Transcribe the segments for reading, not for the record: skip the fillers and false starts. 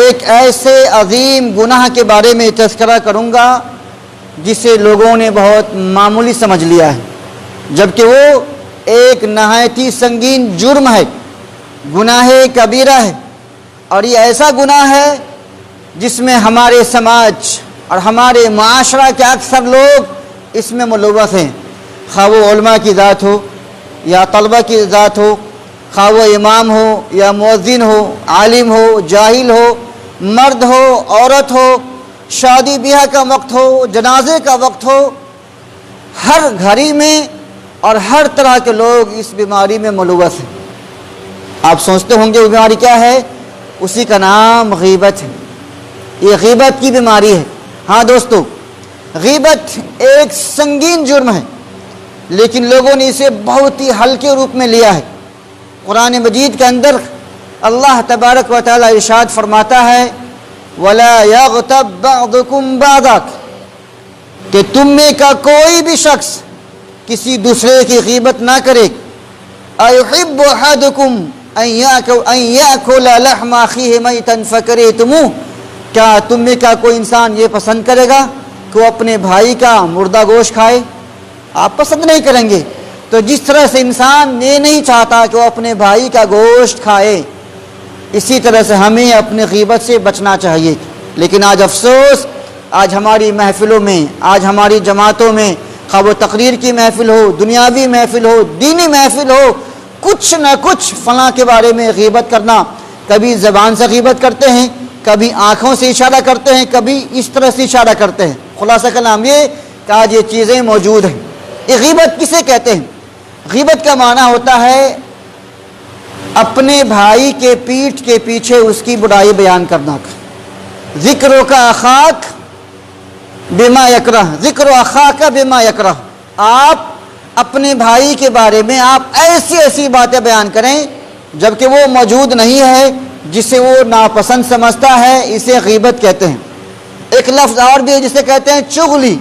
ایک ایسے عظیم گناہ کے بارے میں تذکرہ کروں گا جسے لوگوں نے بہت معمولی سمجھ لیا ہے، جبکہ وہ ایک نہایت ہی سنگین جرم ہے، گناہ کبیرہ ہے۔ اور یہ ایسا گناہ ہے جس میں ہمارے سماج اور ہمارے معاشرہ کے اکثر لوگ اس میں ملوث ہیں، خواہ وہ علماء کی ذات ہو یا طلبہ کی ذات ہو، خواہ وہ امام ہو یا مؤذن ہو، عالم ہو، جاہل ہو، مرد ہو، عورت ہو، شادی بیاہ کا وقت ہو، جنازے کا وقت ہو، ہر گھڑی میں اور ہر طرح کے لوگ اس بیماری میں ملوث ہیں۔ آپ سوچتے ہوں گے وہ بیماری کیا ہے؟ اسی کا نام غیبت ہے۔ یہ غیبت کی بیماری ہے۔ ہاں دوستو، غیبت ایک سنگین جرم ہے، لیکن لوگوں نے اسے بہت ہی ہلکے روپ میں لیا ہے۔ قرآن مجید کے اندر اللہ تبارک و تعالی ارشاد فرماتا ہے وَلَا يَغْتَبْ بَعْضُكُمْ بَعْضًا، کہ تم میں کا کوئی بھی شخص کسی دوسرے کی غیبت نہ کرے۔ أَيُحِبُّ أَحَدُكُمْ أَن يَأْكُلَ لَحْمَ أَخِيهِ مَيْتًا فَكَرِهْتُمُوهُ، کیا تم میں کا کوئی انسان یہ پسند کرے گا کہ وہ اپنے بھائی کا مردہ گوشت کھائے؟ آپ پسند نہیں کریں گے۔ تو جس طرح سے انسان یہ نہیں چاہتا کہ وہ اپنے بھائی کا گوشت کھائے، اسی طرح سے ہمیں اپنی غیبت سے بچنا چاہیے۔ لیکن آج افسوس، آج ہماری محفلوں میں، آج ہماری جماعتوں میں، خواہ وہ تقریر کی محفل ہو، دنیاوی محفل ہو، دینی محفل ہو، کچھ نہ کچھ فلاں کے بارے میں غیبت کرنا۔ کبھی زبان سے غیبت کرتے ہیں، کبھی آنکھوں سے اشارہ کرتے ہیں، کبھی اس طرح سے اشارہ کرتے ہیں۔ خلاصہ کلام یہ کہ آج یہ چیزیں موجود ہیں۔ یہ غیبت کسے کہتے ہیں؟ غیبت کا معنی ہوتا ہے اپنے بھائی کے پیٹھ کے پیچھے اس کی برائی بیان کرنا۔ ذکروں کا اخاک بما یکرہ، ذکر اخاک بما یکرہ، آپ اپنے بھائی کے بارے میں آپ ایسی ایسی باتیں بیان کریں جبکہ وہ موجود نہیں ہے، جسے وہ ناپسند سمجھتا ہے، اسے غیبت کہتے ہیں۔ ایک لفظ اور بھی ہے جسے کہتے ہیں چغلی۔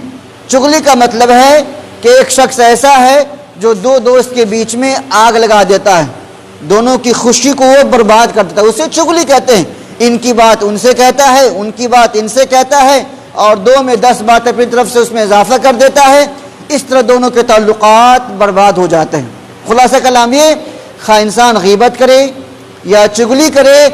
چغلی کا مطلب ہے کہ ایک شخص ایسا ہے جو دو دوست کے بیچ میں آگ لگا دیتا ہے، دونوں کی خوشی کو وہ برباد کر دیتا ہے، اسے چغلی کہتے ہیں۔ ان کی بات ان سے کہتا ہے، ان کی بات ان سے کہتا ہے، اور 2 میں 10 باتیں اپنی طرف سے اس میں اضافہ کر دیتا ہے۔ اس طرح دونوں کے تعلقات برباد ہو جاتے ہیں۔ خلاصہ کلام یہ، خواہ انسان غیبت کرے یا چغلی کرے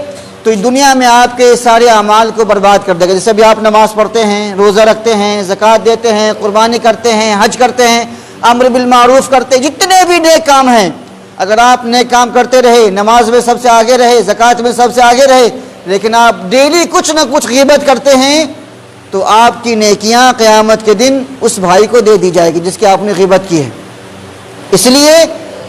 تو دنیا میں آپ کے سارے اعمال کو برباد کر دے گا۔ جیسے بھی آپ نماز پڑھتے ہیں، روزہ رکھتے ہیں، زکوٰۃ دیتے ہیں، قربانی کرتے ہیں، حج کرتے ہیں، امر بالمعروف کرتے ہیں، جتنے بھی نیک کام ہیں، اگر آپ نیک کام کرتے رہے، نماز میں سب سے آگے رہے، زکوٰۃ میں سب سے آگے رہے، لیکن آپ ڈیلی کچھ نہ کچھ غیبت کرتے ہیں، تو آپ کی نیکیاں قیامت کے دن اس بھائی کو دے دی جائے گی جس کی آپ نے غیبت کی ہے۔ اس لیے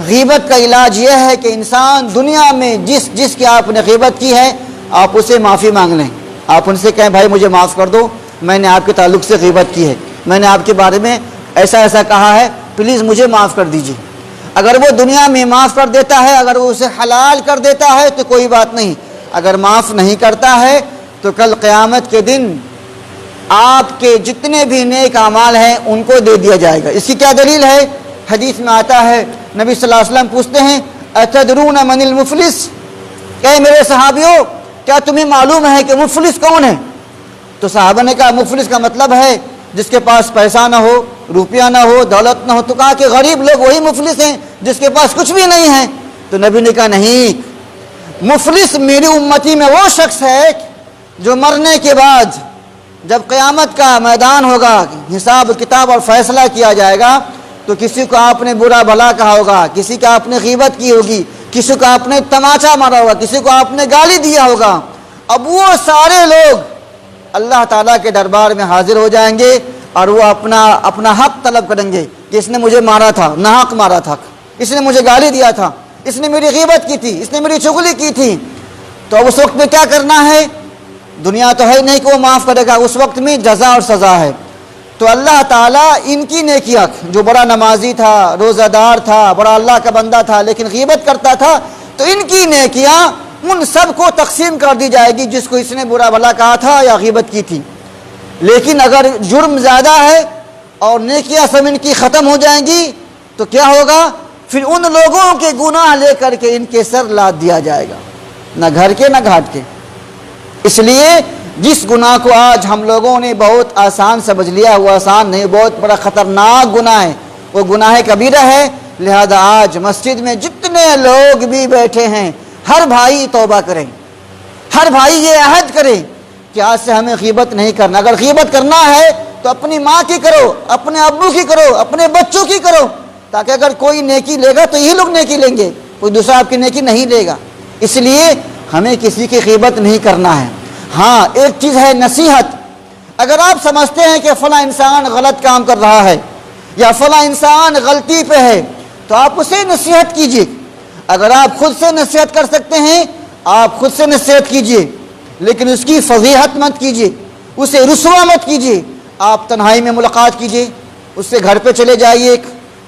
غیبت کا علاج یہ ہے کہ انسان دنیا میں جس کی آپ نے غیبت کی ہے، آپ اسے معافی مانگ لیں۔ آپ ان سے کہیں بھائی مجھے معاف کر دو، میں نے آپ کے تعلق سے غیبت کی ہے، میں نے آپ کے بارے میں ایسا ایسا کہا ہے، پلیز مجھے معاف کر دیجیے۔ اگر وہ دنیا میں معاف کر دیتا ہے، اگر وہ اسے حلال کر دیتا ہے تو کوئی بات نہیں، اگر معاف نہیں کرتا ہے تو کل قیامت کے دن آپ کے جتنے بھی نیک اعمال ہیں ان کو دے دیا جائے گا۔ اس کی کیا دلیل ہے؟ حدیث میں آتا ہے، نبی صلی اللہ علیہ وسلم پوچھتے ہیں اتدرون من المفلس، کہ میرے صحابیوں کیا تمہیں معلوم ہے کہ مفلس کون ہے؟ تو صحابہ نے کہا مفلس کا مطلب ہے جس کے پاس پیسہ نہ ہو، روپیہ نہ ہو، دولت نہ ہو۔ تو کہا کہ غریب لوگ وہی مفلس ہیں جس کے پاس کچھ بھی نہیں ہے۔ تو نبی نے کہا نہیں، مفلس میری امتی میں وہ شخص ہے جو مرنے کے بعد جب قیامت کا میدان ہوگا، حساب کتاب اور فیصلہ کیا جائے گا، تو کسی کو آپ نے برا بھلا کہا ہوگا، کسی کا آپ نے غیبت کی ہوگی، کسی کو آپ نے تماچا مارا ہوگا، کسی کو آپ نے گالی دیا ہوگا، اب وہ سارے لوگ اللہ تعالیٰ کے دربار میں حاضر ہو جائیں گے اور وہ اپنا حق طلب کریں گے کہ اس نے مجھے مارا تھا، ناحق مارا تھا، اس نے مجھے گالی دیا تھا، اس نے میری غیبت کی تھی، اس نے میری چغلی کی تھی۔ تو اب اس وقت میں کیا کرنا ہے؟ دنیا تو ہے نہیں کہ وہ معاف کرے گا، اس وقت میں جزا اور سزا ہے۔ تو اللہ تعالیٰ ان کی نیکیاں، جو بڑا نمازی تھا، روزہ دار تھا، بڑا اللہ کا بندہ تھا لیکن غیبت کرتا تھا، تو ان کی نیکیاں ان سب کو تقسیم کر دی جائے گی جس کو اس نے برا بھلا کہا تھا یا غیبت کی تھی۔ لیکن اگر جرم زیادہ ہے اور نیکیاں سب ان کی ختم ہو جائیں گی تو کیا ہوگا؟ پھر ان لوگوں کے گناہ لے کر کے ان کے سر لاد دیا جائے گا، نہ گھر کے نہ گھاٹ کے۔ اس لیے جس گناہ کو آج ہم لوگوں نے بہت آسان سمجھ لیا، وہ آسان نہیں، بہت بڑا خطرناک گناہ ہے، وہ گناہ کبیرہ ہے۔ لہذا آج مسجد میں جتنے لوگ بھی بیٹھے ہیں، ہر بھائی توبہ کریں، ہر بھائی یہ عہد کرے کہ آج سے ہمیں غیبت نہیں کرنا۔ اگر غیبت کرنا ہے تو اپنی ماں کی کرو، اپنے ابو کی کرو، اپنے بچوں کی کرو، تاکہ اگر کوئی نیکی لے گا تو یہی لوگ نیکی لیں گے، کوئی دوسرا آپ کی نیکی نہیں لے گا۔ اس لیے ہمیں کسی کی غیبت نہیں کرنا ہے۔ ہاں ایک چیز ہے نصیحت، اگر آپ سمجھتے ہیں کہ فلاں انسان غلط کام کر رہا ہے یا فلاں انسان غلطی پہ ہے تو آپ اسے نصیحت کیجیے۔ اگر آپ خود سے نصیحت کر سکتے ہیں آپ خود سے نصیحت کیجیے، لیکن اس کی فضیحت مت کیجیے، اسے رسوا مت کیجیے۔ آپ تنہائی میں ملاقات کیجیے، اس سے گھر پہ چلے جائیے، ایک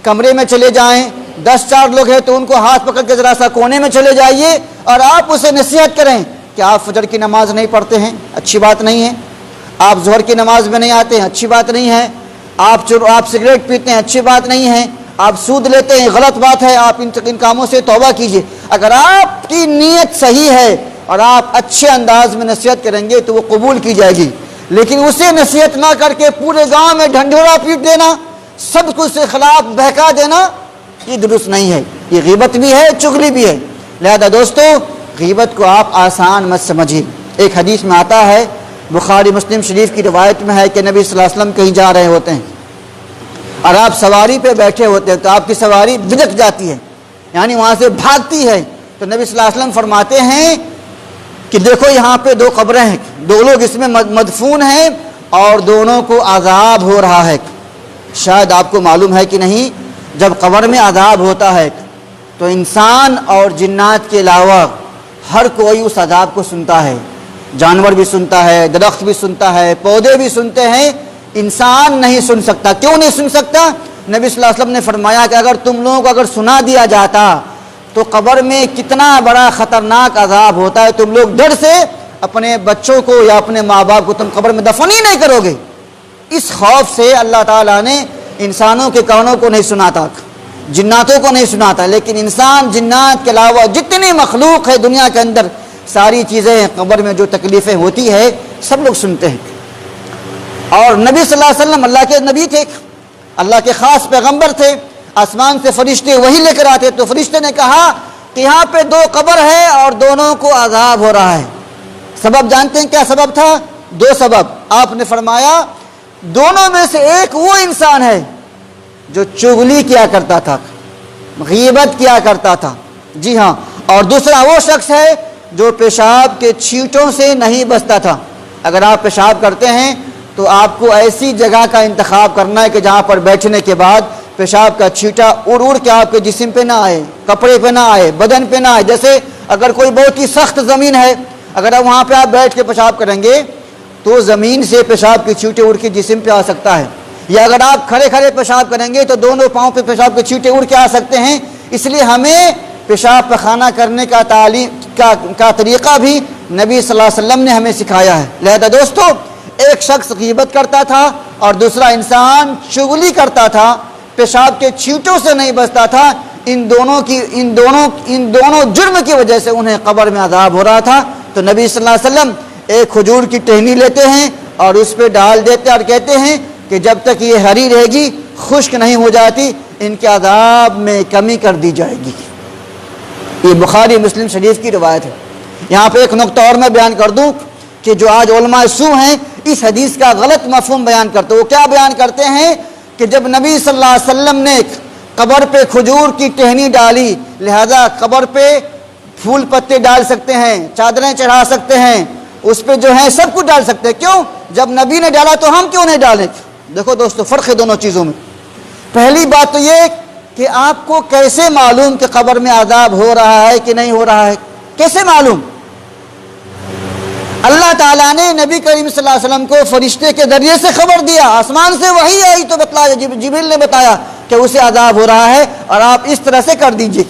کمرے میں چلے جائیں، 10-4 لوگ ہیں تو ان کو ہاتھ پکڑ کے ذرا سا کونے میں چلے جائیے اور آپ اسے نصیحت کریں کہ آپ فجر کی نماز نہیں پڑھتے ہیں، اچھی بات نہیں ہے۔ آپ ظہر کی نماز میں نہیں آتے ہیں، اچھی بات نہیں ہے۔ آپ سگریٹ پیتے ہیں، اچھی بات نہیں ہے۔ آپ سود لیتے ہیں، غلط بات ہے، آپ ان کاموں سے توبہ کیجیے۔ اگر آپ کی نیت صحیح ہے اور آپ اچھے انداز میں نصیحت کریں گے تو وہ قبول کی جائے گی، لیکن اسے نصیحت نہ کر کے پورے گاؤں میں ڈھنڈورا پیٹ دینا، سب کو اس کے خلاف بہکا دینا، یہ درست نہیں ہے، یہ غیبت بھی ہے، چغلی بھی ہے۔ لہذا دوستو غیبت کو آپ آسان مت سمجھیے۔ ایک حدیث میں آتا ہے، بخاری مسلم شریف کی روایت میں ہے کہ نبی صلی اللہ علیہ وسلم کہیں جا رہے ہوتے ہیں اور آپ سواری پہ بیٹھے ہوتے ہیں تو آپ کی سواری بھٹک جاتی ہے، یعنی وہاں سے بھاگتی ہے، تو نبی صلی اللہ علیہ وسلم فرماتے ہیں کہ دیکھو یہاں پہ 2 قبریں ہیں، 2 لوگ اس میں مدفون ہیں اور دونوں کو عذاب ہو رہا ہے۔ شاید آپ کو معلوم ہے کہ نہیں، جب قبر میں عذاب ہوتا ہے تو انسان اور جنات کے علاوہ ہر کوئی اس عذاب کو سنتا ہے، جانور بھی سنتا ہے، درخت بھی سنتا ہے، پودے بھی سنتے ہیں، انسان نہیں سن سکتا۔ کیوں نہیں سن سکتا؟ نبی صلی اللہ علیہ وسلم نے فرمایا کہ اگر تم لوگوں کو اگر سنا دیا جاتا تو قبر میں کتنا بڑا خطرناک عذاب ہوتا ہے، تم لوگ ڈر سے اپنے بچوں کو یا اپنے ماں باپ کو تم قبر میں دفن ہی نہیں کرو گے۔ اس خوف سے اللہ تعالیٰ نے انسانوں کے کانوں کو نہیں سناتا، جناتوں کو نہیں سناتا، لیکن انسان جنات کے علاوہ جتنی مخلوق ہے دنیا کے اندر، ساری چیزیں قبر میں جو تکلیفیں ہوتی ہے سب لوگ سنتے ہیں۔ اور نبی صلی اللہ علیہ وسلم اللہ کے نبی تھے، اللہ کے خاص پیغمبر تھے، آسمان سے فرشتے وہی لے کر آتے، تو فرشتے نے کہا کہ یہاں پہ 2 قبر ہے اور دونوں کو عذاب ہو رہا ہے۔ سبب جانتے ہیں کیا سبب تھا؟ 2 سبب۔ آپ نے فرمایا دونوں میں سے ایک وہ انسان ہے جو چغلی کیا کرتا تھا، غیبت کیا کرتا تھا، جی ہاں، اور دوسرا وہ شخص ہے جو پیشاب کے چھینٹوں سے نہیں بچتا تھا۔ اگر آپ پیشاب کرتے ہیں تو آپ کو ایسی جگہ کا انتخاب کرنا ہے کہ جہاں پر بیٹھنے کے بعد پیشاب کا چھینٹا اڑ کے آپ کے جسم پہ نہ آئے، کپڑے پہ نہ آئے، بدن پہ نہ آئے۔ جیسے اگر کوئی بہت ہی سخت زمین ہے، اگر آپ وہاں پہ آپ بیٹھ کے پیشاب کریں گے تو زمین سے پیشاب کے چھینٹے اڑ کے جسم پہ آ سکتا ہے، یا اگر آپ کھڑے کھڑے پیشاب کریں گے تو دونوں پاؤں پہ پیشاب کے چھینٹے اڑ کے آ سکتے ہیں۔ اس لیے ہمیں پیشاب پخانہ کرنے کا طریقہ بھی نبی صلی اللہ علیہ وسلم نے ہمیں سکھایا ہے۔ لہذا دوستو ایک شخص غیبت کرتا تھا اور دوسرا انسان چغلی کرتا تھا، پیشاب کے چھینٹوں سے نہیں بچتا تھا۔ ان دونوں جرم کی وجہ سے انہیں قبر میں عذاب ہو رہا تھا۔ تو نبی صلی اللہ علیہ وسلم ایک کھجور کی ٹہنی لیتے ہیں اور اس پہ ڈال دیتے اور کہتے ہیں کہ جب تک یہ ہری رہے گی، خشک نہیں ہو جاتی، ان کے عذاب میں کمی کر دی جائے گی۔ یہ بخاری مسلم شریف کی روایت ہے۔ یہاں پہ ایک نقطہ اور میں بیان کر دوں کہ جو آج علماء سو ہیں اس حدیث کا غلط مفہوم بیان کرتے، وہ کیا بیان کرتے ہیں کہ جب نبی صلی اللہ علیہ وسلم نے قبر پہ کھجور کی ٹہنی ڈالی، لہذا قبر پہ پھول پتے ڈال سکتے ہیں، چادریں چڑھا سکتے ہیں، اس پہ جو ہے سب کچھ ڈال سکتے ہیں۔ کیوں؟ جب نبی نے ڈالا تو ہم کیوں نہیں ڈالیں؟ دیکھو دوستو فرق ہے دونوں چیزوں میں۔ پہلی بات تو یہ کہ آپ کو کیسے معلوم کہ قبر میں عذاب ہو رہا ہے کہ نہیں ہو رہا ہے؟ کیسے معلوم؟ اللہ تعالیٰ نے نبی کریم صلی اللہ علیہ وسلم کو فرشتے کے ذریعے سے خبر دیا، آسمان سے وحی آئی تو بتلایا، جبریل نے بتایا کہ اسے عذاب ہو رہا ہے اور آپ اس طرح سے کر دیجئے۔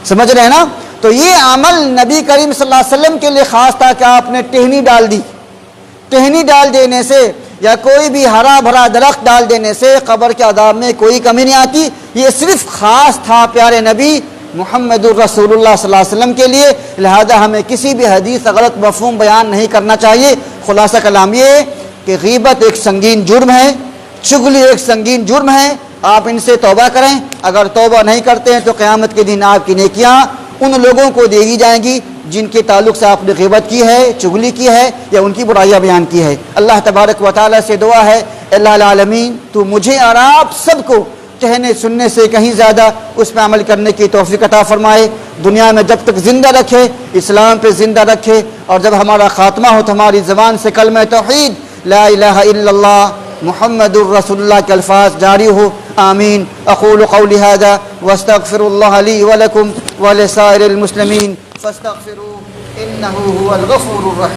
سمجھ رہے ہیں نا؟ تو یہ عمل نبی کریم صلی اللہ علیہ وسلم کے لیے خاص تھا کہ آپ نے ٹہنی ڈال دی۔ ٹہنی ڈال دینے سے یا کوئی بھی ہرا بھرا درخت ڈال دینے سے قبر کے عذاب میں کوئی کمی نہیں آتی۔ یہ صرف خاص تھا پیارے نبی محمد الرسول اللہ صلی اللہ علیہ وسلم کے لیے، لہذا ہمیں کسی بھی حدیث غلط مفہوم بیان نہیں کرنا چاہیے۔ خلاصہ کلام یہ ہے کہ غیبت ایک سنگین جرم ہے، چغلی ایک سنگین جرم ہے، آپ ان سے توبہ کریں۔ اگر توبہ نہیں کرتے ہیں تو قیامت کے دن آپ کی نیکیاں ان لوگوں کو دے دی جائیں گی جن کے تعلق سے آپ نے غیبت کی ہے، چغلی کی ہے یا ان کی برائیاں بیان کی ہے۔ اللہ تبارک و تعالیٰ سے دعا ہے، اللہ العالمین تو مجھے اور آپ سب کو کہنے سننے سے کہیں زیادہ اس پہ عمل کرنے کی توفیق عطا فرمائے، دنیا میں جب تک زندہ رکھے، اسلام پہ زندہ رکھے، اور جب ہمارا خاتمہ ہو تو ہماری زبان سے کلمہ توحید لا الہ الا اللہ محمد الرسول اللہ کے الفاظ جاری ہو، آمین۔ اقول قولی ھذا واستغفر اللہ لی ولکم ولسائر المسلمین فاستغفروہ انہ هو الغفور الرحیم۔